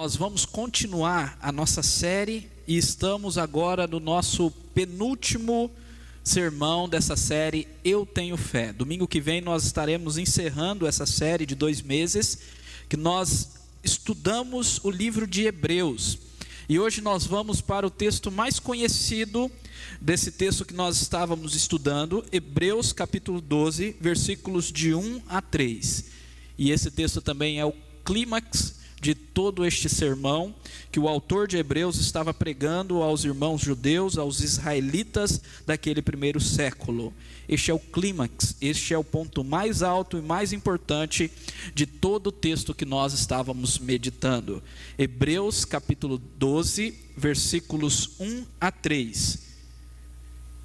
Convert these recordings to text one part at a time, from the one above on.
Nós vamos continuar a nossa série e estamos agora no nosso penúltimo sermão dessa série, Eu Tenho Fé. Domingo que vem nós estaremos encerrando essa série de 2 meses, que nós estudamos o livro de Hebreus. E hoje nós vamos para o texto mais conhecido desse texto que nós estávamos estudando, Hebreus capítulo 12, versículos de 1 a 3. E esse texto também é o clímax de todo este sermão que o autor de Hebreus estava pregando aos irmãos judeus, aos israelitas daquele primeiro século. Este é o clímax, este é o ponto mais alto e mais importante de todo o texto que nós estávamos meditando. Hebreus capítulo 12, versículos 1 a 3.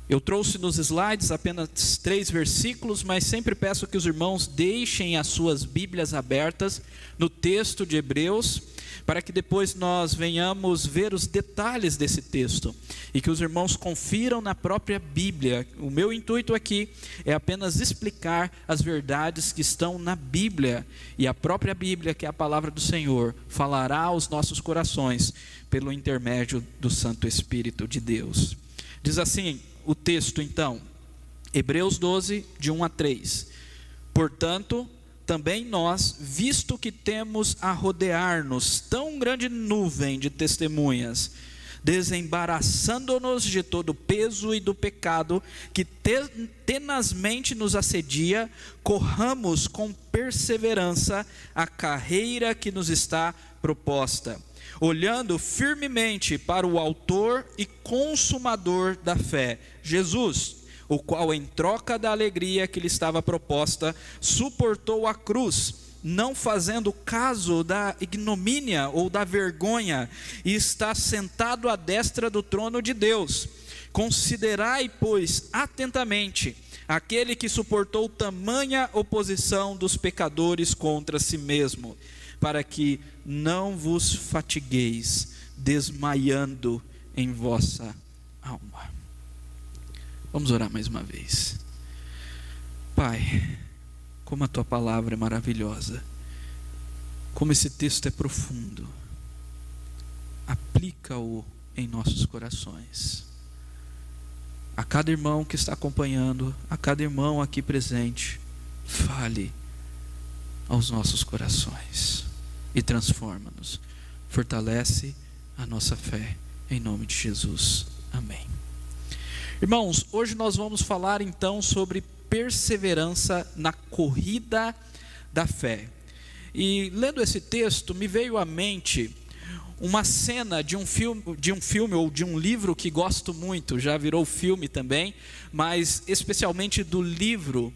Eu trouxe nos slides apenas 3 versículos, mas sempre peço que os irmãos deixem as suas Bíblias abertas no texto de Hebreus, para que depois nós venhamos ver os detalhes desse texto, e que os irmãos confiram na própria Bíblia. O meu intuito aqui é apenas explicar as verdades que estão na Bíblia, e a própria Bíblia, que é a palavra do Senhor, falará aos nossos corações, pelo intermédio do Santo Espírito de Deus. Diz assim o texto então, Hebreus 12, de 1 a 3. Portanto, também nós, visto que temos a rodear-nos tão grande nuvem de testemunhas, desembaraçando-nos de todo o peso e do pecado que tenazmente nos assedia, corramos com perseverança a carreira que nos está proposta, olhando firmemente para o autor e consumador da fé, Jesus, o qual em troca da alegria que lhe estava proposta, suportou a cruz, não fazendo caso da ignomínia ou da vergonha, e está sentado à destra do trono de Deus. Considerai, pois, atentamente aquele que suportou tamanha oposição dos pecadores contra si mesmo, para que não vos fatigueis, desmaiando em vossa alma. Vamos orar mais uma vez. Pai, como a Tua palavra é maravilhosa, como esse texto é profundo, aplica-o em nossos corações. A cada irmão que está acompanhando, a cada irmão aqui presente, fale aos nossos corações e transforma-nos, fortalece a nossa fé, em nome de Jesus, amém. Irmãos, hoje nós vamos falar então sobre perseverança na corrida da fé. E lendo esse texto, me veio à mente uma cena de um filme ou de um livro que gosto muito, já virou filme também, mas especialmente do livro,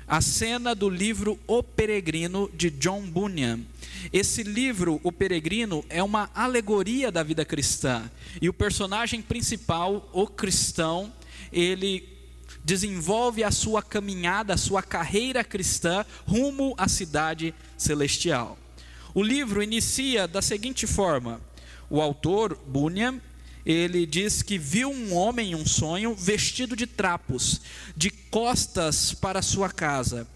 a cena do livro O Peregrino, de John Bunyan. Esse livro, O Peregrino, é uma alegoria da vida cristã, e o personagem principal, o cristão, ele desenvolve a sua caminhada, a sua carreira cristã rumo à cidade celestial. O livro inicia da seguinte forma: o autor, Bunyan, ele diz que viu um homem em um sonho vestido de trapos, de costas para sua casa,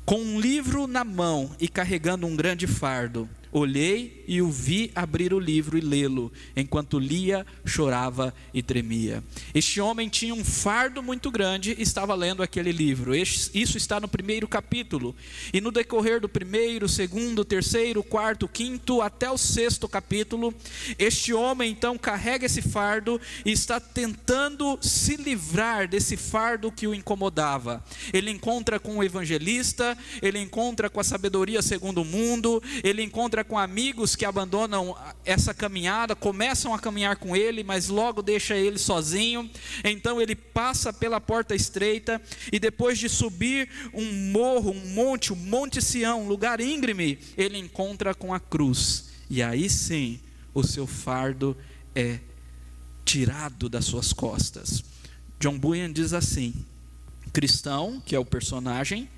com um livro na mão e carregando um grande fardo. Olhei e o vi abrir o livro e lê-lo. Enquanto lia, chorava e tremia. Este homem tinha um fardo muito grande e estava lendo aquele livro. Isso está no 1º capítulo. E no decorrer do 1º, 2º, 3º, 4º, 5º, até o 6º capítulo, este homem então carrega esse fardo e está tentando se livrar desse fardo que o incomodava. Ele encontra com o evangelista, ele encontra com a sabedoria segundo o mundo, ele encontra com amigos que abandonam essa caminhada, começam a caminhar com ele, mas logo deixa ele sozinho. Então ele passa pela porta estreita, e depois de subir um morro, o Monte Sião, um lugar íngreme, ele encontra com a cruz, e aí sim o seu fardo é tirado das suas costas. John Bunyan diz assim: cristão, que é o personagem,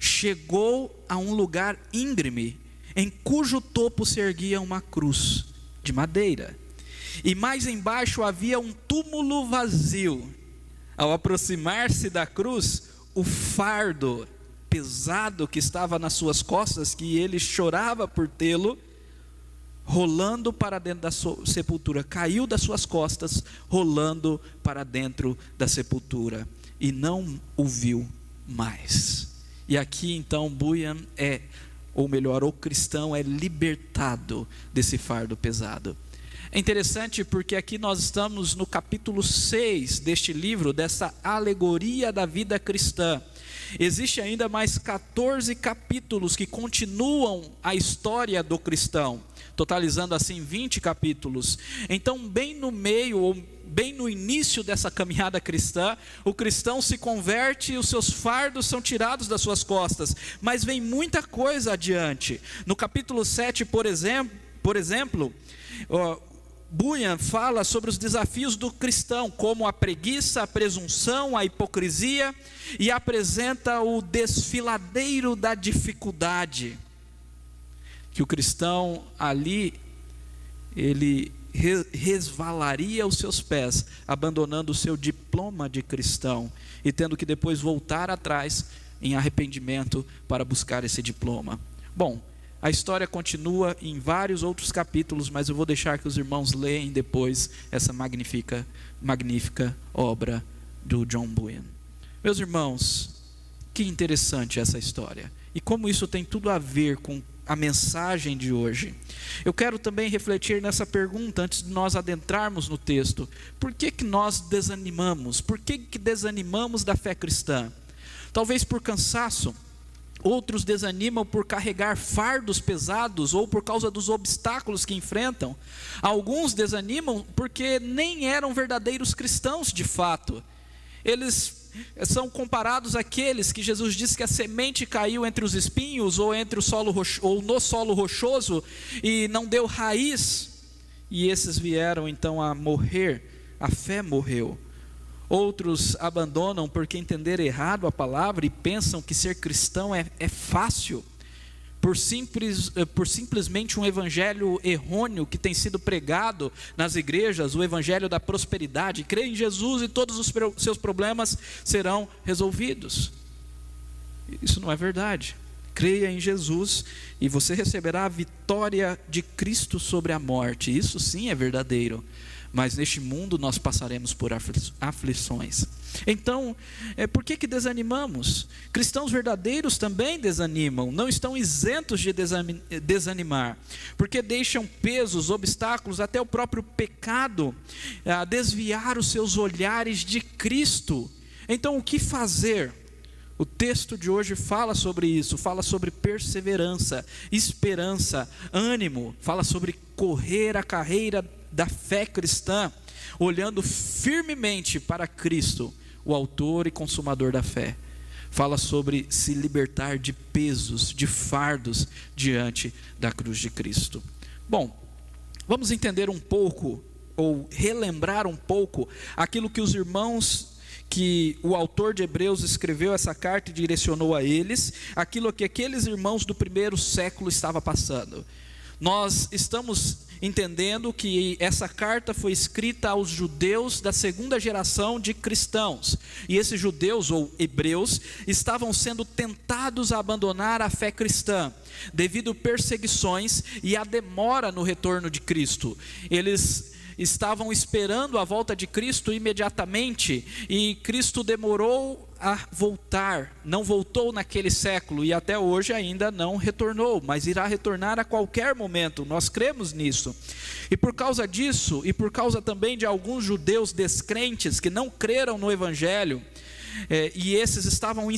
chegou a um lugar íngreme, em cujo topo se erguia uma cruz de madeira, e mais embaixo havia um túmulo vazio. Ao aproximar-se da cruz, o fardo pesado que estava nas suas costas, que ele chorava por tê-lo, rolando para dentro da sepultura, caiu das suas costas, rolando para dentro da sepultura, e não o viu mais. E aqui então Bunyan ou melhor, o cristão é libertado desse fardo pesado. É interessante porque aqui nós estamos no capítulo 6 deste livro, dessa alegoria da vida cristã. Existe ainda mais 14 capítulos que continuam a história do cristão, totalizando assim 20 capítulos. Então, bem no meio, ou bem no início dessa caminhada cristã, o cristão se converte e os seus fardos são tirados das suas costas. Mas vem muita coisa adiante. No capítulo 7, por exemplo, Bunyan fala sobre os desafios do cristão, como a preguiça, a presunção, a hipocrisia, e apresenta o desfiladeiro da dificuldade, que o cristão ali, ele resvalaria os seus pés, abandonando o seu diploma de cristão, e tendo que depois voltar atrás em arrependimento para buscar esse diploma. Bom, a história continua em vários outros capítulos, mas eu vou deixar que os irmãos leem depois essa magnífica obra do John Bunyan. Meus irmãos, que interessante essa história, e como isso tem tudo a ver com a mensagem de hoje. Eu quero também refletir nessa pergunta antes de nós adentrarmos no texto. Por que nós desanimamos? Por que desanimamos da fé cristã? Talvez por cansaço. Outros desanimam por carregar fardos pesados ou por causa dos obstáculos que enfrentam. Alguns desanimam porque nem eram verdadeiros cristãos de fato. Eles são comparados àqueles que Jesus disse que a semente caiu entre os espinhos ou entre o solo ou no solo rochoso e não deu raiz. E esses vieram então a morrer. A fé morreu. Outros abandonam porque entenderam errado a palavra e pensam que ser cristão é fácil, por simplesmente um evangelho errôneo que tem sido pregado nas igrejas, o evangelho da prosperidade. Crê em Jesus e todos os seus problemas serão resolvidos. Isso não é verdade. Creia em Jesus e você receberá a vitória de Cristo sobre a morte. Isso sim é verdadeiro. Mas neste mundo nós passaremos por aflições. Então, por que desanimamos? Cristãos verdadeiros também desanimam, não estão isentos de desanimar, porque deixam pesos, obstáculos, até o próprio pecado, a desviar os seus olhares de Cristo. Então, o que fazer? O texto de hoje fala sobre isso, fala sobre perseverança, esperança, ânimo, fala sobre correr a carreira da fé cristã, olhando firmemente para Cristo, o autor e consumador da fé. Fala sobre se libertar de pesos, de fardos diante da cruz de Cristo. Bom, vamos entender um pouco, ou relembrar um pouco, aquilo que os irmãos, que o autor de Hebreus escreveu essa carta e direcionou a eles, aquilo que aqueles irmãos do primeiro século estavam passando. Nós estamos entendendo que essa carta foi escrita aos judeus da segunda geração de cristãos, e esses judeus ou hebreus estavam sendo tentados a abandonar a fé cristã devido a perseguições e a demora no retorno de Cristo. Eles estavam esperando a volta de Cristo imediatamente, e Cristo demorou a voltar, não voltou naquele século, e até hoje ainda não retornou, mas irá retornar a qualquer momento, nós cremos nisso. E por causa disso, e por causa também de alguns judeus descrentes que não creram no Evangelho, e esses estavam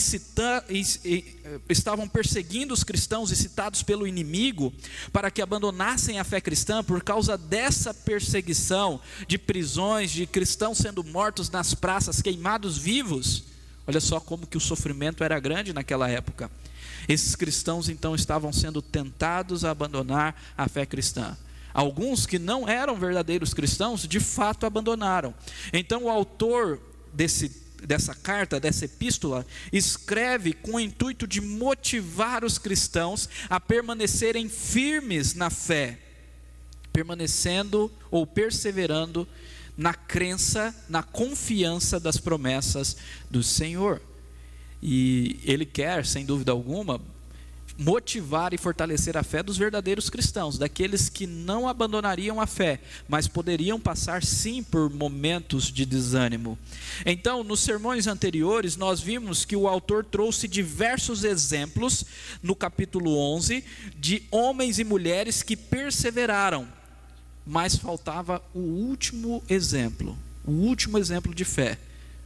perseguindo os cristãos, incitados pelo inimigo para que abandonassem a fé cristã. Por causa dessa perseguição, de prisões, de cristãos sendo mortos nas praças, queimados vivos, olha só como que o sofrimento era grande naquela época. Esses cristãos então estavam sendo tentados a abandonar a fé cristã. Alguns que não eram verdadeiros cristãos, de fato abandonaram. Então o autor dessa carta, dessa epístola, escreve com o intuito de motivar os cristãos a permanecerem firmes na fé, permanecendo ou perseverando na crença, na confiança das promessas do Senhor. E ele quer, sem dúvida alguma, motivar e fortalecer a fé dos verdadeiros cristãos, daqueles que não abandonariam a fé, mas poderiam passar sim por momentos de desânimo. Então, nos sermões anteriores, nós vimos que o autor trouxe diversos exemplos, no capítulo 11, de homens e mulheres que perseveraram, mas faltava o último exemplo de fé,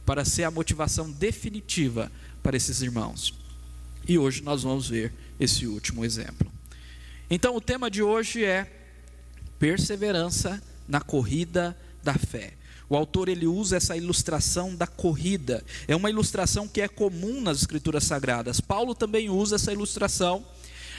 para ser a motivação definitiva para esses irmãos. E hoje nós vamos ver esse último exemplo. Então o tema de hoje é perseverança na corrida da fé. O autor ele usa essa ilustração da corrida. É uma ilustração que é comum nas Escrituras Sagradas. Paulo também usa essa ilustração,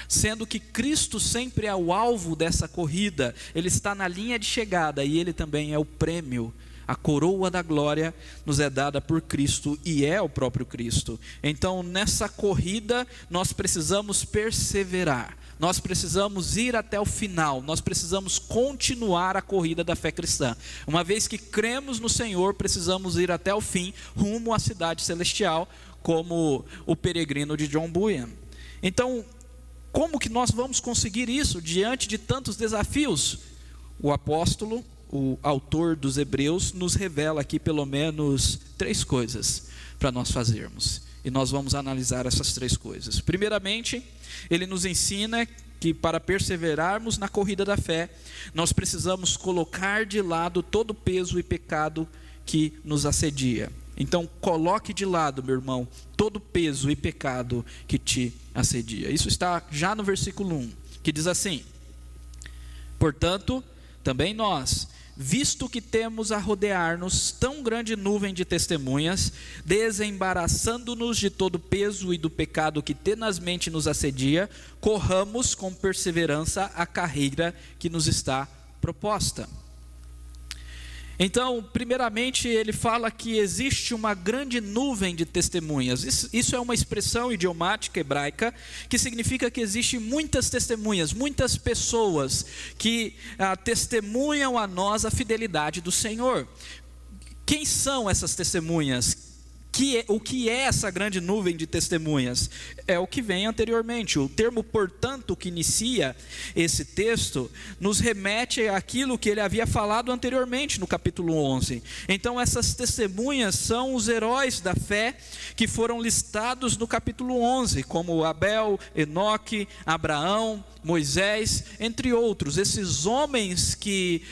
sendo que Cristo sempre é o alvo dessa corrida. Ele está na linha de chegada e ele também é o prêmio. A coroa da glória nos é dada por Cristo e é o próprio Cristo. Então nessa corrida nós precisamos perseverar, nós precisamos ir até o final, nós precisamos continuar a corrida da fé cristã. Uma vez que cremos no Senhor, precisamos ir até o fim, rumo à cidade celestial, como o peregrino de John Bunyan. Então, como que nós vamos conseguir isso diante de tantos desafios? O apóstolo, o autor dos Hebreus, nos revela aqui pelo menos 3 coisas para nós fazermos. E nós vamos analisar essas 3 coisas. Primeiramente, ele nos ensina que para perseverarmos na corrida da fé, nós precisamos colocar de lado todo o peso e pecado que nos assedia. Então, coloque de lado, meu irmão, todo o peso e pecado que te assedia. Isso está já no versículo 1, que diz assim: portanto, também nós, visto que temos a rodear-nos tão grande nuvem de testemunhas, desembaraçando-nos de todo o peso e do pecado que tenazmente nos assedia, corramos com perseverança a carreira que nos está proposta. Então, primeiramente, ele fala que existe uma grande nuvem de testemunhas. Isso é uma expressão idiomática hebraica que significa que existem muitas testemunhas, muitas pessoas que testemunham a nós a fidelidade do Senhor. Quem são essas testemunhas? O que é essa grande nuvem de testemunhas? É o que vem anteriormente. O termo portanto que inicia esse texto nos remete àquilo que ele havia falado anteriormente no capítulo 11. Então essas testemunhas são os heróis da fé que foram listados no capítulo 11, como Abel, Enoque, Abraão, Moisés, entre outros. Esses homens que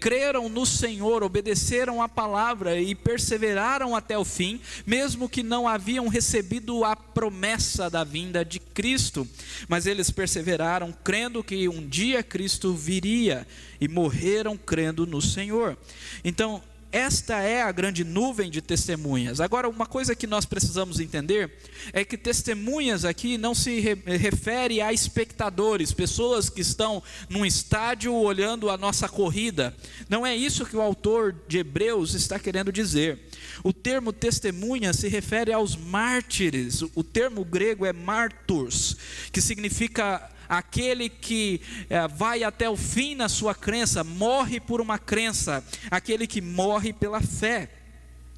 creram no Senhor, obedeceram a palavra e perseveraram até o fim, mesmo que não haviam recebido a promessa da vinda de Cristo, mas eles perseveraram crendo que um dia Cristo viria e morreram crendo no Senhor. Então esta é a grande nuvem de testemunhas. Agora, uma coisa que nós precisamos entender é que testemunhas aqui não se refere a espectadores, pessoas que estão num estádio olhando a nossa corrida. Não é isso que o autor de Hebreus está querendo dizer. O termo testemunha se refere aos mártires. O termo grego é marturs, que significa aquele que vai até o fim na sua crença, morre por uma crença, aquele que morre pela fé.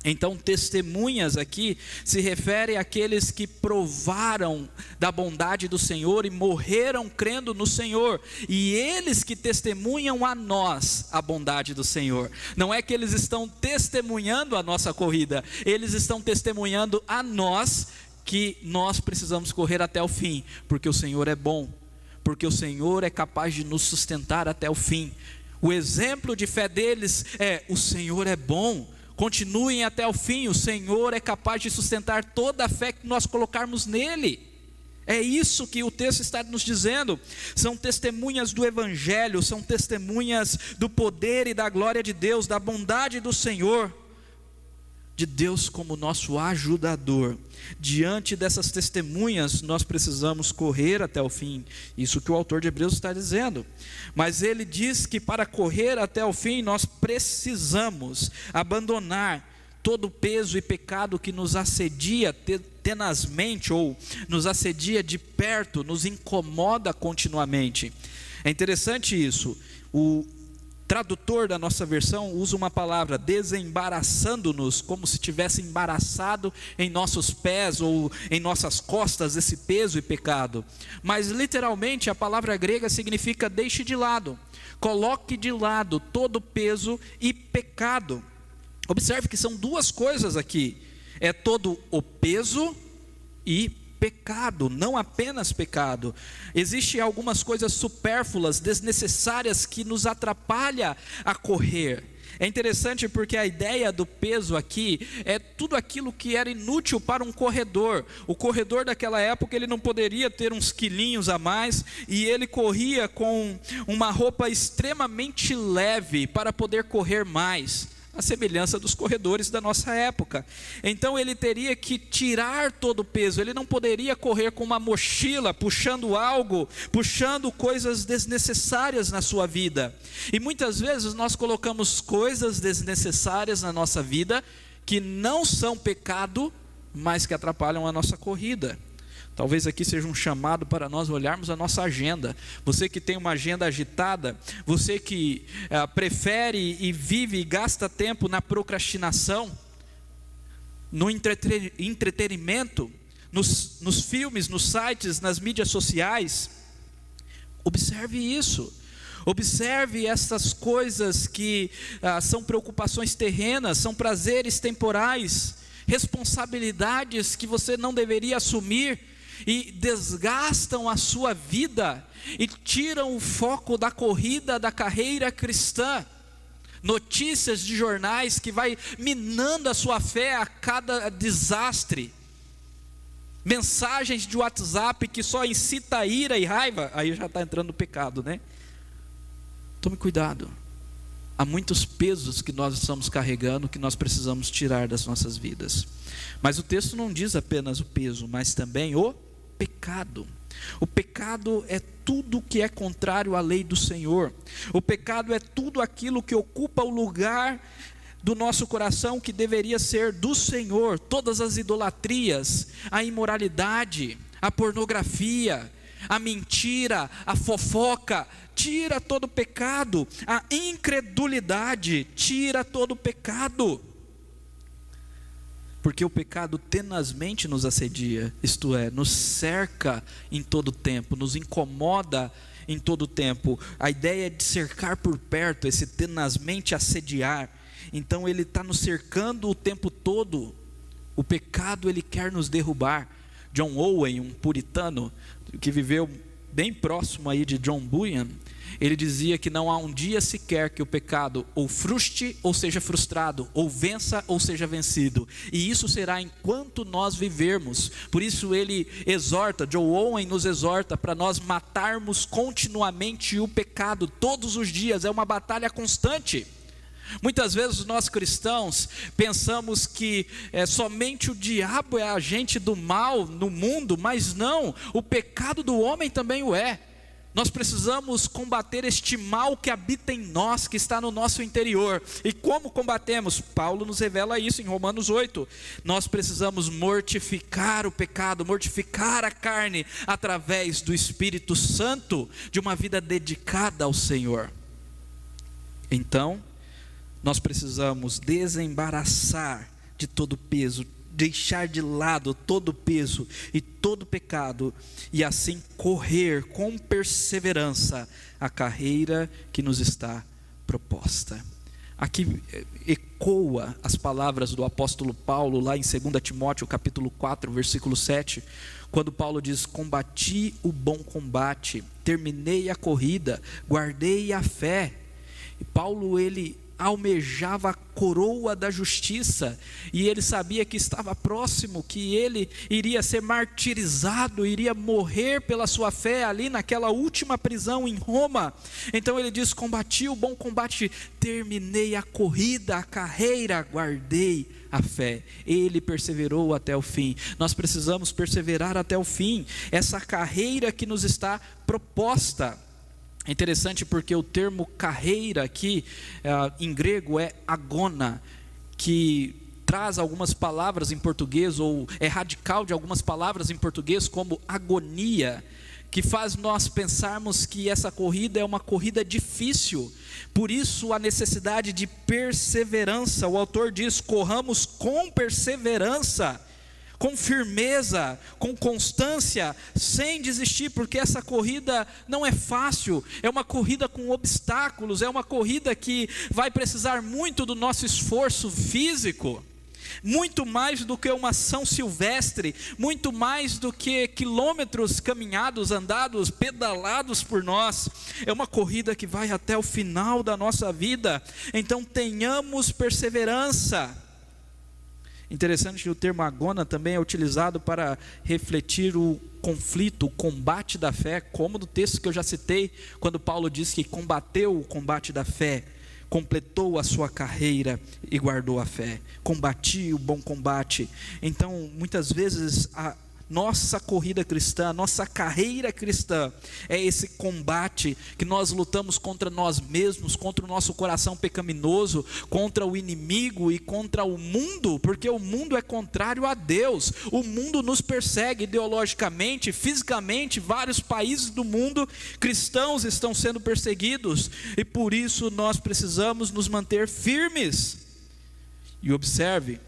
Então testemunhas aqui se refere àqueles que provaram da bondade do Senhor e morreram crendo no Senhor, e eles que testemunham a nós a bondade do Senhor. Não é que eles estão testemunhando a nossa corrida, eles estão testemunhando a nós que nós precisamos correr até o fim, porque o Senhor é bom, porque o Senhor é capaz de nos sustentar até o fim. O exemplo de fé deles é: o Senhor é bom, continuem até o fim, o Senhor é capaz de sustentar toda a fé que nós colocarmos nele. É isso que o texto está nos dizendo. São testemunhas do Evangelho, são testemunhas do poder e da glória de Deus, da bondade do Senhor, de Deus como nosso ajudador. Diante dessas testemunhas, nós precisamos correr até o fim. Isso que o autor de Hebreus está dizendo. Mas ele diz que para correr até o fim, nós precisamos abandonar todo o peso e pecado que nos assedia tenazmente, ou nos assedia de perto, nos incomoda continuamente. É interessante isso. tradutor da nossa versão usa uma palavra, desembaraçando-nos, como se tivesse embaraçado em nossos pés ou em nossas costas esse peso e pecado. Mas literalmente a palavra grega significa deixe de lado, coloque de lado todo peso e pecado. Observe que são duas coisas aqui, é todo o peso e pecado, não apenas pecado. Existem algumas coisas supérfluas, desnecessárias, que nos atrapalham a correr. É interessante porque a ideia do peso aqui é tudo aquilo que era inútil para um corredor. O corredor daquela época, ele não poderia ter uns quilinhos a mais, e ele corria com uma roupa extremamente leve para poder correr mais, a semelhança dos corredores da nossa época. Então ele teria que tirar todo o peso, ele não poderia correr com uma mochila, puxando algo, puxando coisas desnecessárias na sua vida. E muitas vezes nós colocamos coisas desnecessárias na nossa vida, que não são pecado, mas que atrapalham a nossa corrida. Talvez aqui seja um chamado para nós olharmos a nossa agenda. Você que tem uma agenda agitada, você que prefere e vive e gasta tempo na procrastinação, no entretenimento, nos filmes, nos sites, nas mídias sociais, observe isso. Observe essas coisas que são preocupações terrenas, são prazeres temporais, responsabilidades que você não deveria assumir, e desgastam a sua vida e tiram o foco da corrida, da carreira cristã. Notícias de jornais que vai minando a sua fé a cada desastre, mensagens de WhatsApp que só incita ira e raiva. Aí já está entrando no pecado, né? Tome cuidado. Há muitos pesos que nós estamos carregando, que nós precisamos tirar das nossas vidas. Mas o texto não diz apenas o peso, mas também o pecado. O pecado é tudo que é contrário à lei do Senhor. O pecado é tudo aquilo que ocupa o lugar do nosso coração que deveria ser do Senhor. Todas as idolatrias, a imoralidade, a pornografia, a mentira, a fofoca, tira todo o pecado. A incredulidade, tira todo o pecado. Porque o pecado tenazmente nos assedia, isto é, nos cerca em todo tempo, nos incomoda em todo tempo. A ideia é de cercar por perto, esse tenazmente assediar. Então ele está nos cercando o tempo todo. O pecado, ele quer nos derrubar. John Owen, um puritano que viveu bem próximo aí de John Bunyan, ele dizia que não há um dia sequer que o pecado ou frustre ou seja frustrado, ou vença ou seja vencido, e isso será enquanto nós vivermos. Por isso ele exorta, John Owen nos exorta para nós matarmos continuamente o pecado, todos os dias. É uma batalha constante. Muitas vezes nós cristãos pensamos que somente o diabo é agente do mal no mundo, mas não, o pecado do homem também o é. Nós precisamos combater este mal que habita em nós, que está no nosso interior. E como combatemos? Paulo nos revela isso em Romanos 8. Nós precisamos mortificar o pecado, mortificar a carne, através do Espírito Santo, de uma vida dedicada ao Senhor. Então, nós precisamos desembaraçar de todo peso, deixar de lado todo peso e todo pecado, e assim correr com perseverança a carreira que nos está proposta. Aqui ecoa as palavras do apóstolo Paulo lá em 2 Timóteo capítulo 4, versículo 7, quando Paulo diz: combati o bom combate, terminei a corrida, guardei a fé. E Paulo, ele almejava a coroa da justiça, e ele sabia que estava próximo, que ele iria ser martirizado, iria morrer pela sua fé ali naquela última prisão em Roma. Então ele diz: combati o bom combate, terminei a corrida, a carreira, guardei a fé. Ele perseverou até o fim. Nós precisamos perseverar até o fim, essa carreira que nos está proposta. É interessante porque o termo carreira aqui em grego é agona, que traz algumas palavras em português, ou é radical de algumas palavras em português, como agonia, que faz nós pensarmos que essa corrida é uma corrida difícil. Por isso a necessidade de perseverança. O autor diz: corramos com perseverança, com firmeza, com constância, sem desistir, porque essa corrida não é fácil, é uma corrida com obstáculos, é uma corrida que vai precisar muito do nosso esforço físico, muito mais do que uma ação silvestre, muito mais do que quilômetros caminhados, andados, pedalados por nós. É uma corrida que vai até o final da nossa vida. Então tenhamos perseverança. Interessante que o termo agona também é utilizado para refletir o conflito, o combate da fé, como no texto que eu já citei, quando Paulo diz que combateu o combate da fé, completou a sua carreira e guardou a fé, combati o bom combate. Então, muitas vezes a nossa corrida cristã, a nossa carreira cristã é esse combate que nós lutamos contra nós mesmos, contra o nosso coração pecaminoso, contra o inimigo e contra o mundo, porque o mundo é contrário a Deus. O mundo nos persegue ideologicamente, fisicamente. Vários países do mundo cristãos estão sendo perseguidos, e por isso nós precisamos nos manter firmes. E observe,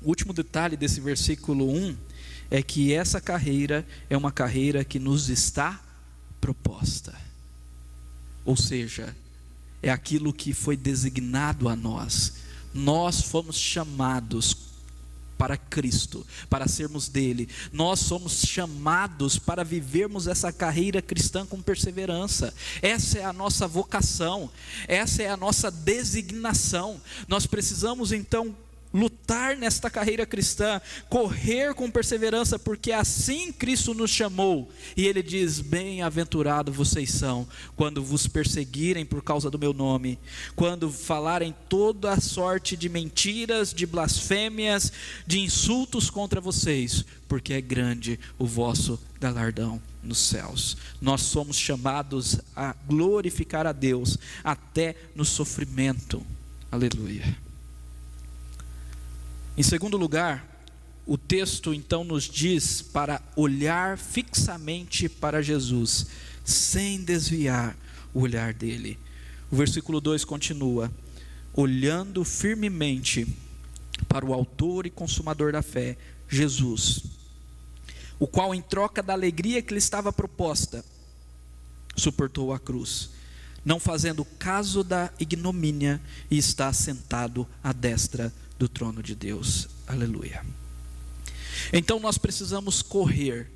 o último detalhe desse versículo 1 é que essa carreira é uma carreira que nos está proposta. Ou seja, é aquilo que foi designado a nós. Nós fomos chamados para Cristo, para sermos dele. Nós somos chamados para vivermos essa carreira cristã com perseverança. Essa é a nossa vocação, essa é a nossa designação. Nós precisamos então lutar nesta carreira cristã, correr com perseverança, porque assim Cristo nos chamou. E Ele diz: bem-aventurados vocês são, quando vos perseguirem por causa do meu nome, quando falarem toda a sorte de mentiras, de blasfêmias, de insultos contra vocês, porque é grande o vosso galardão nos céus. Nós somos chamados a glorificar a Deus até no sofrimento. Aleluia. Em segundo lugar, o texto então nos diz para olhar fixamente para Jesus, sem desviar o olhar dele. O versículo 2 continua: olhando firmemente para o autor e consumador da fé, Jesus, o qual em troca da alegria que lhe estava proposta, suportou a cruz, não fazendo caso da ignomínia, e está sentado à destra do trono de Deus. Aleluia. Então nós precisamos correr,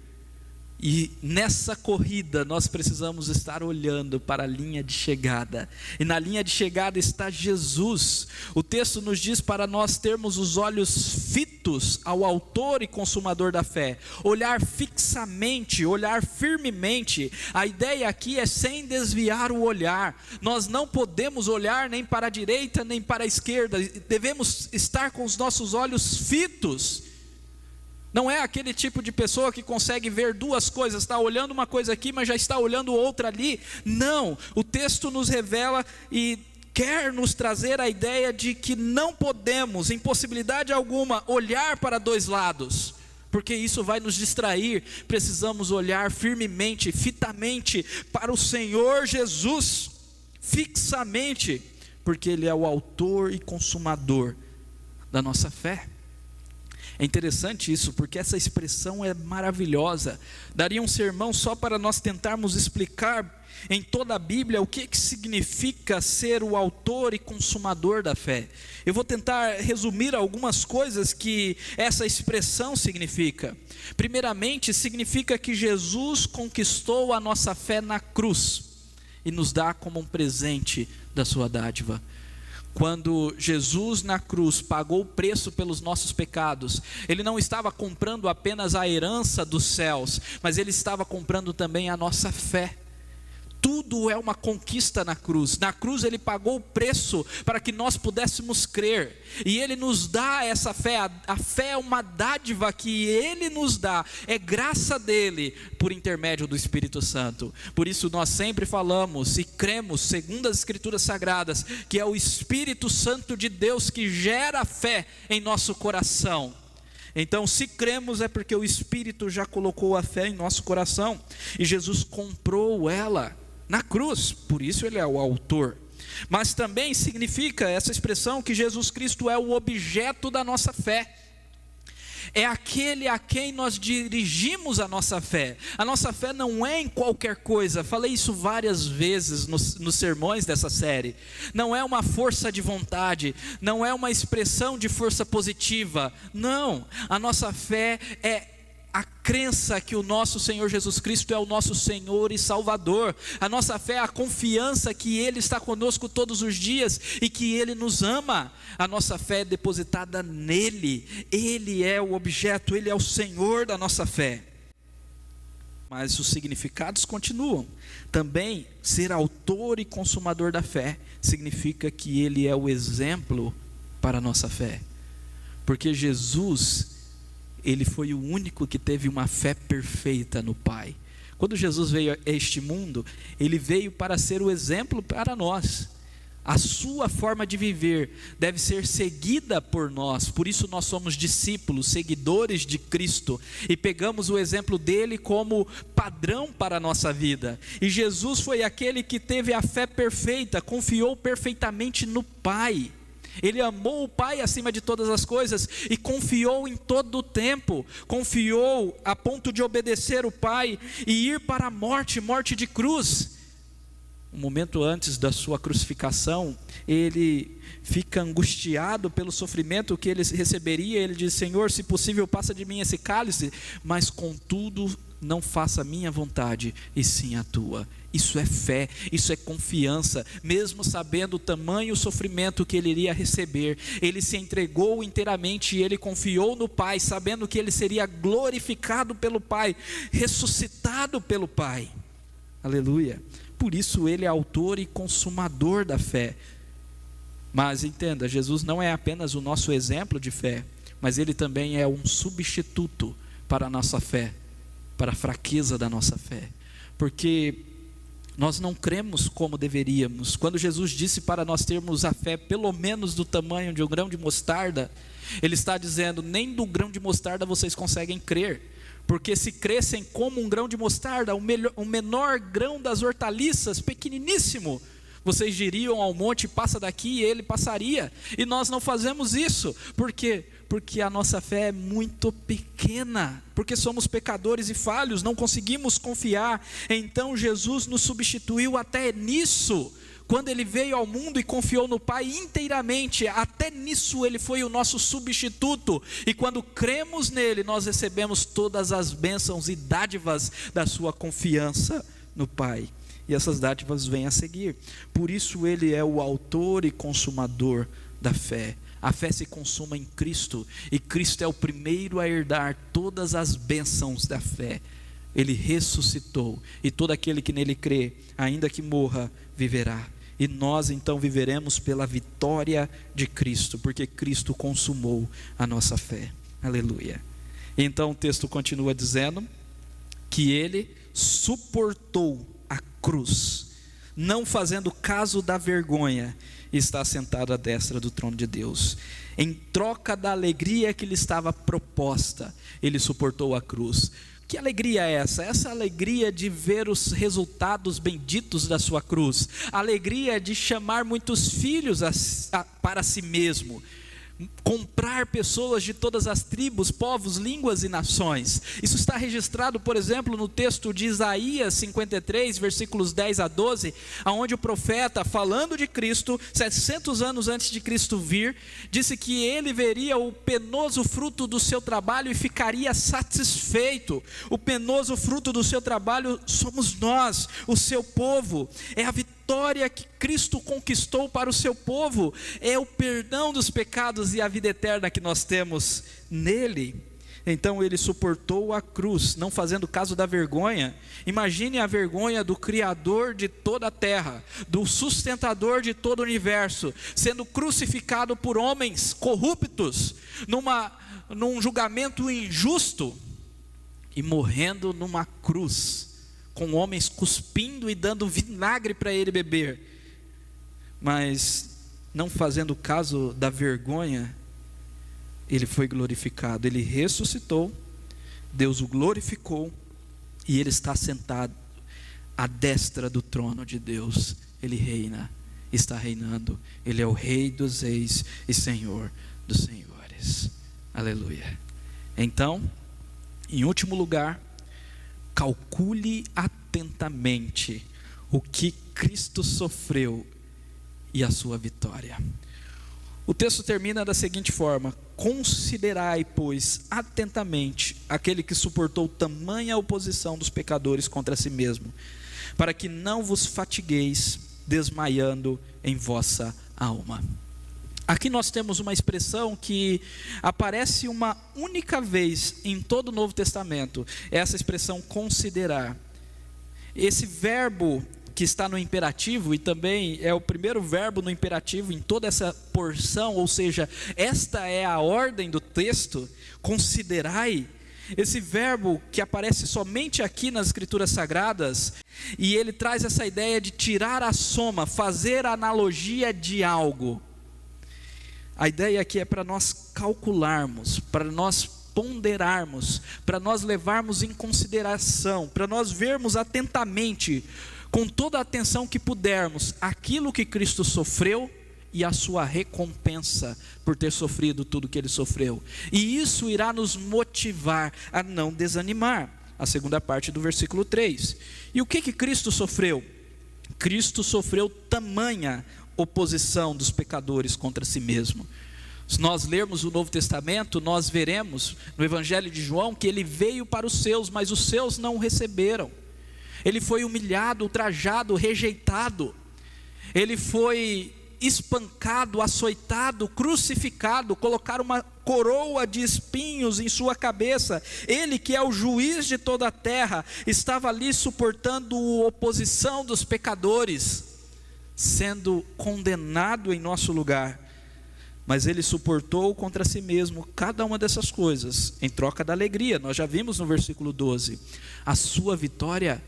e nessa corrida nós precisamos estar olhando para a linha de chegada, e na linha de chegada está Jesus. O texto nos diz para nós termos os olhos fitos ao autor e consumador da fé, olhar fixamente, olhar firmemente. A ideia aqui é sem desviar o olhar. Nós não podemos olhar nem para a direita nem para a esquerda, devemos estar com os nossos olhos fitos. Não é aquele tipo de pessoa que consegue ver duas coisas, está olhando uma coisa aqui, mas já está olhando outra ali. Não, o texto nos revela e quer nos trazer a ideia de que não podemos, em possibilidade alguma, olhar para dois lados, porque isso vai nos distrair. Precisamos olhar firmemente, fitamente para o Senhor Jesus, fixamente, porque Ele é o autor e consumador da nossa fé. É interessante isso, porque essa expressão é maravilhosa. Daria um sermão só para nós tentarmos explicar em toda a Bíblia o que significa ser o autor e consumador da fé. Eu vou tentar resumir algumas coisas que essa expressão significa. Primeiramente, significa que Jesus conquistou a nossa fé na cruz e nos dá como um presente da sua dádiva. Quando Jesus na cruz pagou o preço pelos nossos pecados, Ele não estava comprando apenas a herança dos céus, mas Ele estava comprando também a nossa fé. Tudo é uma conquista na cruz. Na cruz Ele pagou o preço para que nós pudéssemos crer, e Ele nos dá essa fé. A fé é uma dádiva que Ele nos dá, é graça dEle por intermédio do Espírito Santo. Por isso nós sempre falamos e cremos, segundo as Escrituras Sagradas, que é o Espírito Santo de Deus que gera fé em nosso coração. Então, se cremos é porque o Espírito já colocou a fé em nosso coração, e Jesus comprou ela na cruz, por isso ele é o autor. Mas também significa essa expressão que Jesus Cristo é o objeto da nossa fé. É aquele a quem nós dirigimos a nossa fé. A nossa fé não é em qualquer coisa. Falei isso várias vezes nos sermões dessa série. Não é uma força de vontade, não é uma expressão de força positiva. Não, a nossa fé é a crença que o nosso Senhor Jesus Cristo é o nosso Senhor e Salvador. A nossa fé é a confiança que Ele está conosco todos os dias e que Ele nos ama. A nossa fé é depositada nele. Ele é o objeto, Ele é o Senhor da nossa fé. Mas os significados continuam. Também, ser autor e consumador da fé significa que Ele é o exemplo para a nossa fé. Porque Jesus, Ele foi o único que teve uma fé perfeita no Pai. Quando Jesus veio a este mundo, Ele veio para ser o exemplo para nós. A sua forma de viver deve ser seguida por nós. Por isso nós somos discípulos, seguidores de Cristo, e pegamos o exemplo dele como padrão para a nossa vida. E Jesus foi aquele que teve a fé perfeita, confiou perfeitamente no Pai. Ele amou o Pai acima de todas as coisas e confiou em todo o tempo. Confiou a ponto de obedecer o Pai e ir para a morte, morte de cruz. Um momento antes da sua crucificação, ele fica angustiado pelo sofrimento que ele receberia. Ele diz: Senhor, se possível passa de mim esse cálice, mas contudo não faça a minha vontade e sim a tua. Isso é fé, isso é confiança. Mesmo sabendo o tamanho sofrimento que ele iria receber, ele se entregou inteiramente e ele confiou no Pai, sabendo que ele seria glorificado pelo Pai, ressuscitado pelo Pai. Aleluia. Por isso ele é autor e consumador da fé. Mas entenda, Jesus não é apenas o nosso exemplo de fé, mas ele também é um substituto para a nossa fé, para a fraqueza da nossa fé. Porque nós não cremos como deveríamos. Quando Jesus disse para nós termos a fé pelo menos do tamanho de um grão de mostarda, Ele está dizendo: nem do grão de mostarda vocês conseguem crer. Porque se crescem como um grão de mostarda, o menor grão das hortaliças, pequeniníssimo, vocês diriam ao monte: passa daqui, e ele passaria. E nós não fazemos isso. Por quê? Porque a nossa fé é muito pequena, porque somos pecadores e falhos, não conseguimos confiar. Então Jesus nos substituiu até nisso. Quando ele veio ao mundo e confiou no Pai inteiramente, até nisso ele foi o nosso substituto. E quando cremos nele, nós recebemos todas as bênçãos e dádivas da sua confiança no Pai. E essas dádivas vêm a seguir. Por isso ele é o autor e consumador da fé. A fé se consuma em Cristo, e Cristo é o primeiro a herdar todas as bênçãos da fé. Ele ressuscitou, e todo aquele que nele crê, ainda que morra, viverá. E nós então viveremos pela vitória de Cristo, porque Cristo consumou a nossa fé. Aleluia. Então o texto continua dizendo que ele suportou a cruz, não fazendo caso da vergonha, e está sentado à destra do trono de Deus. Em troca da alegria que lhe estava proposta, ele suportou a cruz. Que alegria é essa? Essa alegria de ver os resultados benditos da sua cruz. A alegria de chamar muitos filhos para si mesmo. Comprar pessoas de todas as tribos, povos, línguas e nações. Isso está registrado, por exemplo, no texto de Isaías 53, versículos 10 a 12, onde o profeta, falando de Cristo, 700 anos antes de Cristo vir, disse que ele veria o penoso fruto do seu trabalho e ficaria satisfeito. O penoso fruto do seu trabalho somos nós, o seu povo. É a vitória que Cristo conquistou para o seu povo, é o perdão dos pecados e a vida eterna que nós temos nele. Então ele suportou a cruz, não fazendo caso da vergonha. Imagine a vergonha do Criador de toda a terra, do sustentador de todo o universo, sendo crucificado por homens corruptos, num julgamento injusto, e morrendo numa cruz, com homens cuspindo e dando vinagre para ele beber, mas não fazendo caso da vergonha, ele foi glorificado, ele ressuscitou, Deus o glorificou, e ele está sentado à destra do trono de Deus. Ele reina, está reinando, ele é o Rei dos reis e Senhor dos senhores. Aleluia. Então, em último lugar, calcule atentamente o que Cristo sofreu e a sua vitória. O texto termina da seguinte forma: considerai, pois, atentamente aquele que suportou tamanha oposição dos pecadores contra si mesmo, para que não vos fatigueis desmaiando em vossa alma. Aqui nós temos uma expressão que aparece uma única vez em todo o Novo Testamento, essa expressão considerar. Esse verbo que está no imperativo, e também é o primeiro verbo no imperativo em toda essa porção, ou seja, esta é a ordem do texto, considerai. Esse verbo que aparece somente aqui nas Escrituras Sagradas, e ele traz essa ideia de tirar a soma, fazer a analogia de algo. A ideia aqui é para nós calcularmos, para nós ponderarmos, para nós levarmos em consideração, para nós vermos atentamente, com toda a atenção que pudermos, aquilo que Cristo sofreu e a sua recompensa por ter sofrido tudo que ele sofreu. E isso irá nos motivar a não desanimar. A segunda parte do versículo 3. E o que Cristo sofreu? Cristo sofreu tamanha oposição dos pecadores contra si mesmo. Se nós lermos o Novo Testamento, nós veremos no Evangelho de João que ele veio para os seus, mas os seus não o receberam. Ele foi humilhado, ultrajado, rejeitado. Ele foi espancado, açoitado, crucificado, colocaram uma coroa de espinhos em sua cabeça. Ele, que é o juiz de toda a terra, estava ali suportando a oposição dos pecadores, sendo condenado em nosso lugar. Mas ele suportou contra si mesmo cada uma dessas coisas, em troca da alegria. Nós já vimos no versículo 12, a sua vitória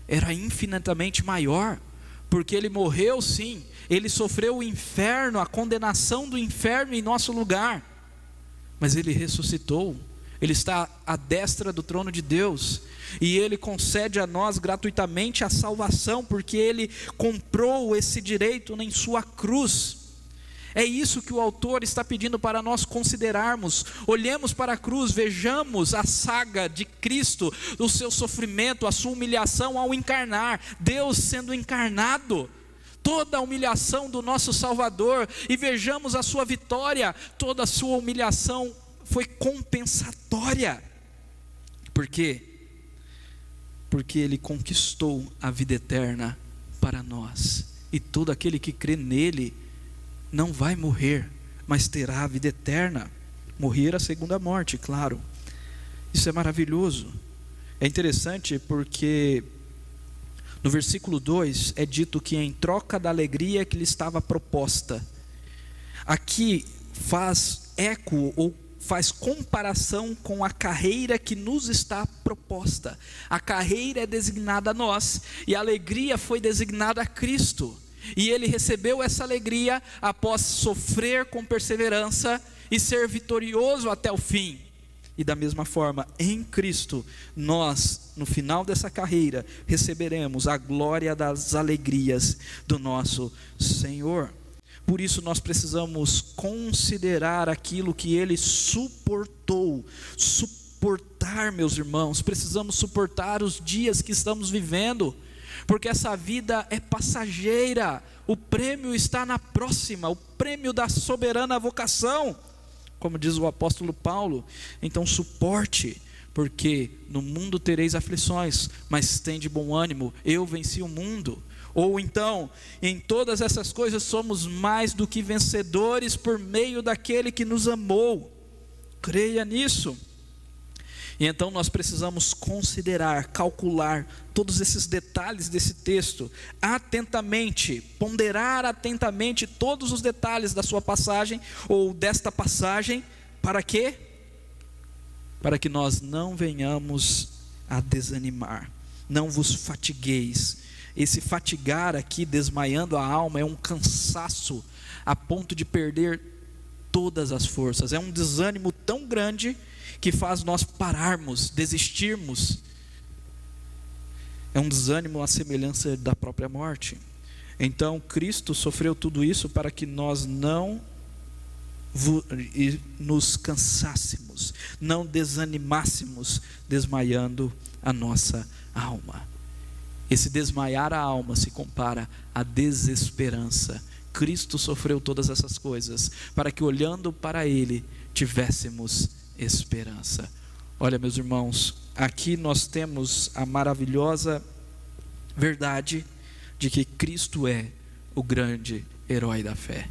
era infinitamente maior, porque ele morreu sim, ele sofreu o inferno, a condenação do inferno em nosso lugar, mas ele ressuscitou, ele está à destra do trono de Deus, e ele concede a nós gratuitamente a salvação, porque ele comprou esse direito em sua cruz. É isso que o autor está pedindo para nós considerarmos. Olhemos para a cruz, vejamos a saga de Cristo, o seu sofrimento, a sua humilhação ao encarnar, Deus sendo encarnado, toda a humilhação do nosso Salvador, e vejamos a sua vitória, toda a sua humilhação foi compensatória. Por quê? Porque ele conquistou a vida eterna para nós, e todo aquele que crê nele não vai morrer, mas terá a vida eterna. Morrer a segunda morte, claro. Isso é maravilhoso. É interessante porque no versículo 2 é dito que em troca da alegria que lhe estava proposta. Aqui faz eco ou faz comparação com a carreira que nos está proposta. A carreira é designada a nós e a alegria foi designada a Cristo. E ele recebeu essa alegria após sofrer com perseverança e ser vitorioso até o fim. E da mesma forma, em Cristo, nós, no final dessa carreira, receberemos a glória das alegrias do nosso Senhor. Por isso nós precisamos considerar aquilo que ele suportou. Suportar, meus irmãos, precisamos suportar os dias que estamos vivendo, porque essa vida é passageira, o prêmio está na próxima, o prêmio da soberana vocação, como diz o apóstolo Paulo. Então suporte, porque no mundo tereis aflições, mas tende bom ânimo, eu venci o mundo. Ou então, em todas essas coisas somos mais do que vencedores por meio daquele que nos amou. Creia nisso. E então nós precisamos considerar, calcular todos esses detalhes desse texto atentamente, ponderar atentamente todos os detalhes da sua passagem ou desta passagem. Para quê? Para que nós não venhamos a desanimar. Não vos fatigueis. Esse fatigar aqui, desmaiando a alma, é um cansaço a ponto de perder todas as forças. É um desânimo tão grande que faz nós pararmos, desistirmos. É um desânimo à semelhança da própria morte. Então Cristo sofreu tudo isso para que nós não nos cansássemos, não desanimássemos, desmaiando a nossa alma. Esse desmaiar a alma se compara à desesperança. Cristo sofreu todas essas coisas para que, olhando para Ele, tivéssemos esperança. Olha, meus irmãos, aqui nós temos a maravilhosa verdade de que Cristo é o grande herói da fé.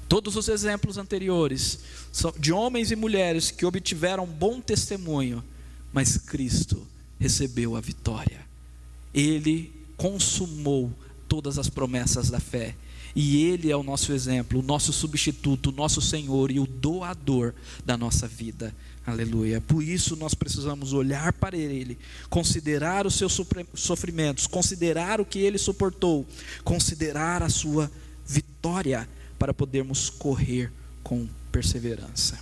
Todos os exemplos anteriores são de homens e mulheres que obtiveram bom testemunho, mas Cristo recebeu a vitória. Ele consumou todas as promessas da fé, e Ele é o nosso exemplo, o nosso substituto, o nosso Senhor e o doador da nossa vida. Aleluia. Por isso nós precisamos olhar para Ele, considerar os seus sofrimentos, considerar o que Ele suportou, considerar a sua vitória, para podermos correr com perseverança.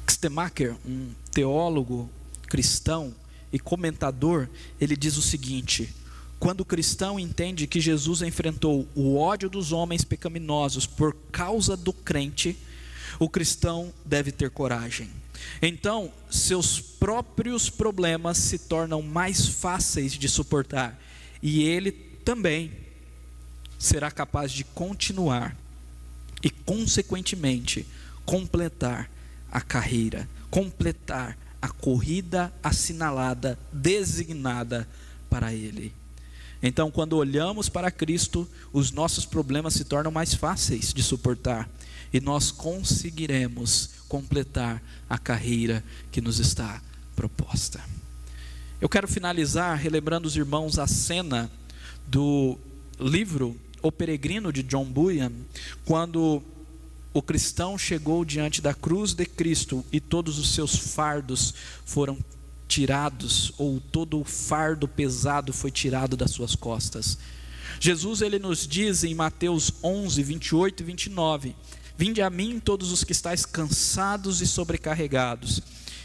Kistemaker, um teólogo cristão e comentador, ele diz o seguinte: quando o cristão entende que Jesus enfrentou o ódio dos homens pecaminosos por causa do crente, o cristão deve ter coragem. Então, seus próprios problemas se tornam mais fáceis de suportar, e ele também será capaz de continuar e, consequentemente, completar a carreira, completar a corrida assinalada, designada para Ele. Então, quando olhamos para Cristo, os nossos problemas se tornam mais fáceis de suportar e nós conseguiremos completar a carreira que nos está proposta. Eu quero finalizar relembrando os irmãos a cena do livro O Peregrino, de John Bunyan, quando o cristão chegou diante da cruz de Cristo e todos os seus fardos foram tirados, ou todo o fardo pesado foi tirado das suas costas. Jesus, ele nos diz em Mateus 11, 28 e 29, vinde a mim todos os que estáis cansados e sobrecarregados,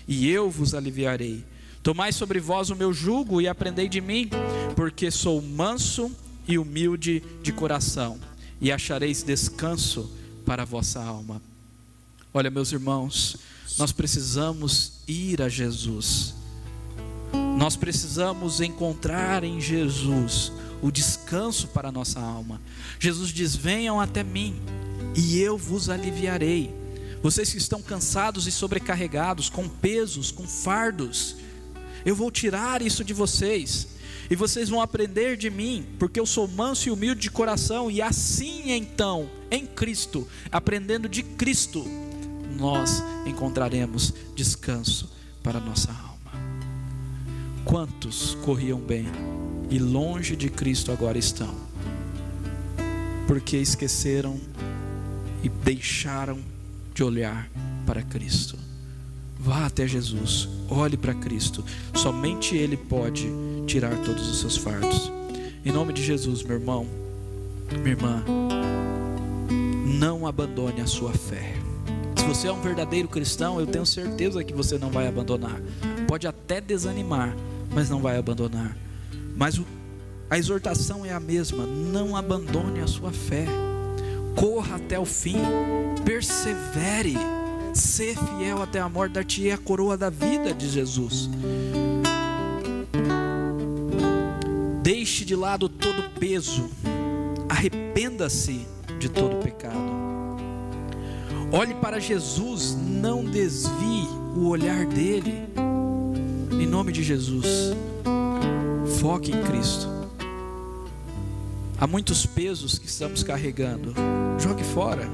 e eu vos aliviarei. Tomai sobre vós o meu jugo e aprendei de mim, porque sou manso e humilde de coração, e achareis descanso para a vossa alma. Olha, meus irmãos, nós precisamos ir a Jesus. Nós precisamos encontrar em Jesus o descanso para a nossa alma. Jesus diz: venham até mim e eu vos aliviarei. Vocês que estão cansados e sobrecarregados, com pesos, com fardos, eu vou tirar isso de vocês. E vocês vão aprender de mim, porque eu sou manso e humilde de coração. E assim então, em Cristo, aprendendo de Cristo, nós encontraremos descanso para a nossa alma. Quantos corriam bem e longe de Cristo agora estão, porque esqueceram e deixaram de olhar para Cristo. Vá até Jesus, olhe para Cristo, somente Ele pode tirar todos os seus fardos. Em nome de Jesus, meu irmão, minha irmã, não abandone a sua fé. Se você é um verdadeiro cristão, eu tenho certeza que você não vai abandonar. Pode até desanimar, mas não vai abandonar. Mas a exortação é a mesma: não abandone a sua fé, corra até o fim, persevere, ser fiel até a morte, dar-te-ei a coroa da vida de Jesus. Deixe de lado todo peso, arrependa-se de todo pecado. Olhe para Jesus, não desvie o olhar dele. Em nome de Jesus, foque em Cristo. Há muitos pesos que estamos carregando, jogue fora.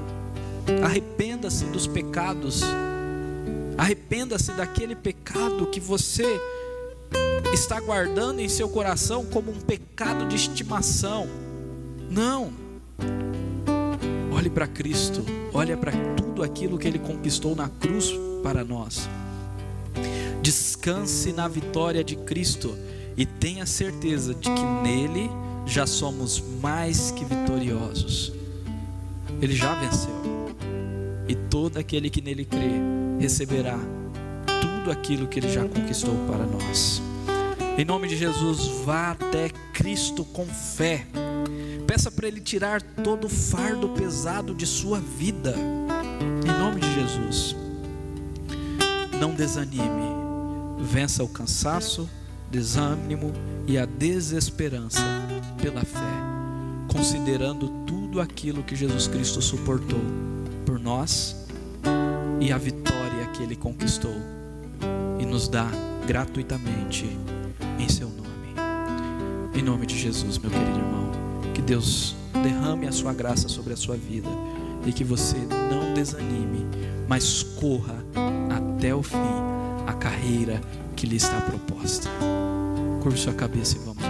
Arrependa-se dos pecados, arrependa-se daquele pecado que você está guardando em seu coração como um pecado de estimação. Não, olhe para Cristo, olhe para tudo aquilo que Ele conquistou na cruz para nós. Descanse na vitória de Cristo e tenha certeza de que nele já somos mais que vitoriosos. Ele já venceu. e todo aquele que nele crê receberá tudo aquilo que ele já conquistou para nós. Em nome de Jesus, vá até Cristo com fé. Peça para Ele tirar todo o fardo pesado de sua vida. Em nome de Jesus. Não desanime. Vença o cansaço, desânimo e a desesperança pela fé, considerando tudo aquilo que Jesus Cristo suportou por nós e a vitória que Ele conquistou e nos dá gratuitamente em seu nome. Em nome de Jesus, meu querido irmão, que Deus derrame a sua graça sobre a sua vida e que você não desanime, mas corra até o fim a carreira que lhe está proposta. Curve sua cabeça e vamos